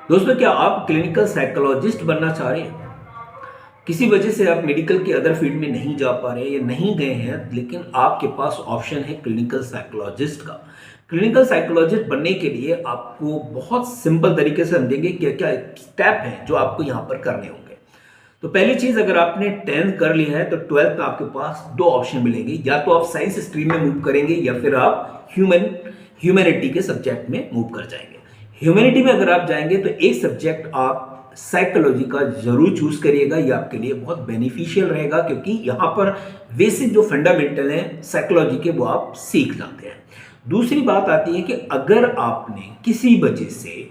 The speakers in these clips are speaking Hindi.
दोस्तों, क्या आप क्लिनिकल साइकोलॉजिस्ट बनना चाह रहे हैं? किसी वजह से आप मेडिकल के अदर फील्ड में नहीं जा पा रहे हैं या नहीं गए हैं, लेकिन आपके पास ऑप्शन है क्लिनिकल साइकोलॉजिस्ट का। क्लिनिकल साइकोलॉजिस्ट बनने के लिए आपको बहुत सिंपल तरीके से हम देंगे क्या क्या स्टेप हैं जो आपको यहाँ पर करने होंगे। तो पहली चीज, अगर आपने 10th कर लिया है तो 12th में आपके पास दो ऑप्शन मिलेंगे। या तो आप साइंस स्ट्रीम में मूव करेंगे या फिर आप ह्यूमैनिटी के सब्जेक्ट में मूव कर जाएंगे। ह्यूमैनिटी में अगर आप जाएंगे तो एक सब्जेक्ट आप साइकोलॉजी का जरूर चूज करिएगा। ये आपके लिए बहुत बेनिफिशियल रहेगा क्योंकि यहाँ पर बेसिक जो फंडामेंटल है साइकोलॉजी के वो आप सीख जाते हैं। दूसरी बात आती है कि अगर आपने किसी वजह से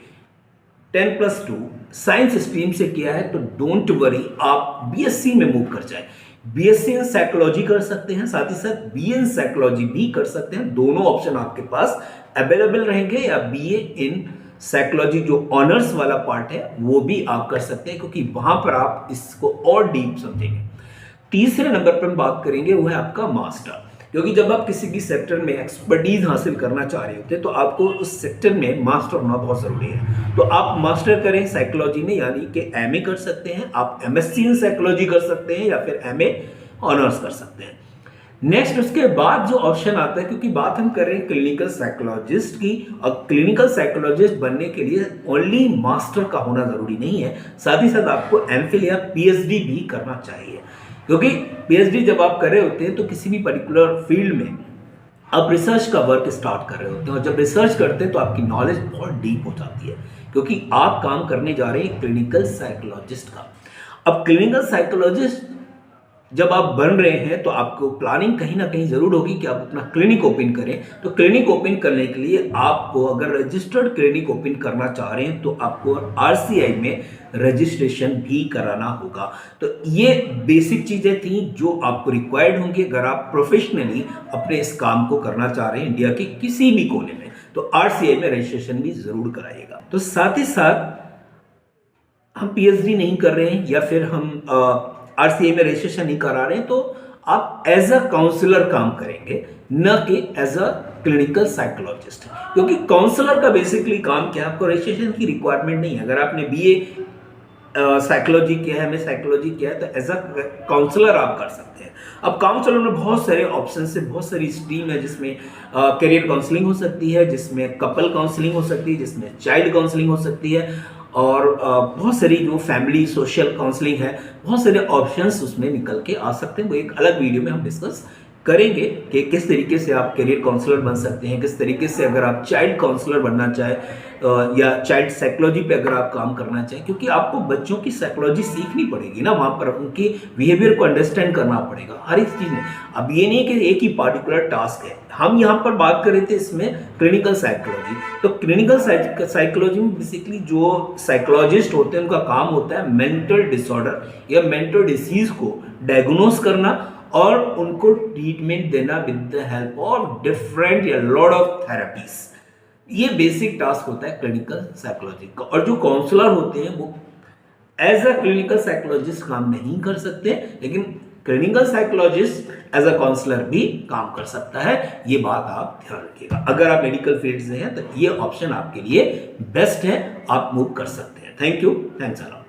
10+2 साइंस स्ट्रीम से किया है तो डोंट वरी, आप बीएससी में मूव कर जाए। बीएससी इन साइकोलॉजी कर सकते हैं, साथ ही साथ बीए इन साइकोलॉजी भी कर सकते हैं। दोनों ऑप्शन आपके पास अवेलेबल रहेंगे। या बीए इन साइकोलॉजी जो ऑनर्स वाला पार्ट है वो भी आप कर सकते हैं क्योंकि वहां पर आप इसको और डीप समझेंगे। तीसरे नंबर पर हम बात करेंगे वो है आपका मास्टर, क्योंकि जब आप किसी भी सेक्टर में एक्सपर्टीज हासिल करना चाह रहे होते हैं तो आपको उस सेक्टर में मास्टर होना बहुत जरूरी है। तो आप मास्टर करें साइकोलॉजी में, यानी कि एमए कर सकते हैं, आप एमएससी इन साइकोलॉजी कर सकते हैं या फिर एमए ऑनर्स कर सकते हैं। नेक्स्ट उसके बाद जो ऑप्शन आता है, क्योंकि बात हम कर रहे हैं क्लिनिकल साइकोलॉजिस्ट की, और क्लिनिकल साइकोलॉजिस्ट बनने के लिए ओनली मास्टर का होना जरूरी नहीं है, साथ ही साथ आपको एमफिल या पीएचडी भी करना चाहिए। क्योंकि पीएचडी जब आप कर रहे होते हैं तो किसी भी पर्टिकुलर फील्ड में आप रिसर्च का वर्क स्टार्ट कर रहे होते हैं, और जब रिसर्च करते हैं तो आपकी नॉलेज बहुत डीप हो जाती है क्योंकि आप काम करने जा रहे हैं क्लिनिकल साइकोलॉजिस्ट का। अब क्लिनिकल साइकोलॉजिस्ट जब आप बन रहे हैं तो आपको प्लानिंग कहीं ना कहीं जरूर होगी कि आप अपना क्लिनिक ओपन करें। तो क्लिनिक ओपन करने के लिए आपको, अगर रजिस्टर्ड क्लिनिक ओपन करना चाह रहे हैं तो आपको आरसीआई में रजिस्ट्रेशन भी कराना होगा। तो ये बेसिक चीजें थी जो आपको रिक्वायर्ड होंगी अगर आप प्रोफेशनली अपने इस काम को करना चाह रहे हैं इंडिया के किसी भी कोने में। तो आरसीआई में रजिस्ट्रेशन भी जरूर कराइएगा। तो साथ ही साथ हम पीएचडी नहीं कर रहे हैं या फिर हम आरसीआई में रजिस्ट्रेशन नहीं करा रहे हैं तो आप एज अ काउंसलर काम करेंगे, न कि एज अ क्लिनिकल साइकोलॉजिस्ट। क्योंकि काउंसलर का बेसिकली काम क्या है, आपको रजिस्ट्रेशन की रिक्वायरमेंट नहीं है। अगर आपने बीए साइकोलॉजी किया है, हमें साइकोलॉजी किया है, तो एज अ काउंसलर आप कर सकते हैं। अब काउंसलर में बहुत सारे ऑप्शन है, बहुत सारी स्ट्रीम है जिसमें करियर काउंसलिंग हो सकती है, जिसमें कपल काउंसलिंग हो सकती है, जिसमें चाइल्ड काउंसलिंग हो सकती है, और बहुत सारी जो फैमिली सोशल काउंसलिंग है, बहुत सारे ऑप्शंस उसमें निकल के आ सकते हैं। वो एक अलग वीडियो में हम डिस्कस करेंगे कि किस तरीके से आप करियर काउंसलर बन सकते हैं, किस तरीके से अगर आप चाइल्ड काउंसलर बनना चाहें या चाइल्ड साइकोलॉजी पे अगर आप काम करना चाहें, क्योंकि आपको बच्चों की साइकोलॉजी सीखनी पड़ेगी ना, वहाँ पर उनके बिहेवियर को अंडरस्टैंड करना पड़ेगा हर एक चीज़ में। अब ये नहीं कि एक ही पार्टिकुलर टास्क है। हम यहाँ पर बात कर रहे थे इसमें क्लिनिकल साइकोलॉजी। तो क्लिनिकल साइकोलॉजी में बेसिकली जो साइकोलॉजिस्ट होते हैं उनका काम होता है मेंटल डिसऑर्डर या मेंटल डिसीज को डायग्नोस करना और उनको ट्रीटमेंट देना with the help of different या लॉट ऑफ थेरेपीज। ये बेसिक टास्क होता है क्लिनिकल साइकोलॉजी का। और जो काउंसलर होते हैं वो एज अ क्लिनिकल साइकोलॉजिस्ट काम नहीं कर सकते, लेकिन clinical psychologist as a counsellor भी काम कर सकता है। ये बात आप ध्यान रखिएगा। अगर आप मेडिकल फील्ड से हैं तो ये ऑप्शन आपके लिए बेस्ट है, आप मूव कर सकते हैं। Thank you, thanks a lot.